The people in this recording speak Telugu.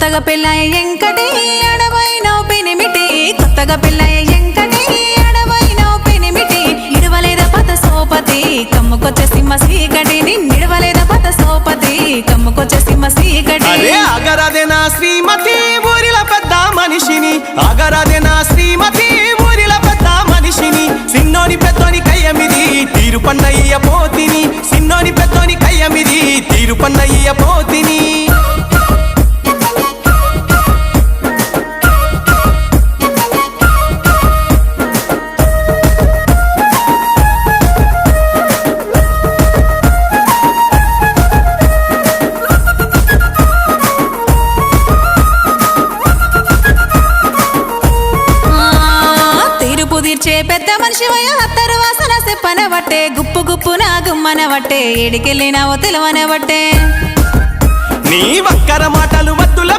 కొత్తగా పెళ్ళాయ ఎంకటి అడవైనో పెనిమిటి కొత్తగా పెళ్ళాయ ఎంకటి అడవైనో పెనిమిటి ఇడవలేద పత సోపతి కమ్ముకొచ్చే సింహ సీకటి నిడవలేద పత సోపతి కమ్ముకొచ్చే సింహ సీకటి అగరాదే నా శ్రీమతి ఊరిల పెద్ద మనిషిని అగరాదే నా శ్రీమతి ఊరిల పెద్ద మనిషిని సిన్నోని పెద్దోని కయ్యమిది తీరు పన్నయ్య పోతిని సిన్నోని పెద్దోని కయ్యమిది తీరు పన్నయ్య పోతిని తీర్చే పెద్ద మనిషి హత్తరు వాసన చెప్పనబట్టే గుప్పు గుప్పు నా గుమ్మనబట్టే ఏడికెళ్ళినావో తెలవనబట్టే నీ వక్కర మాటలు వద్దుల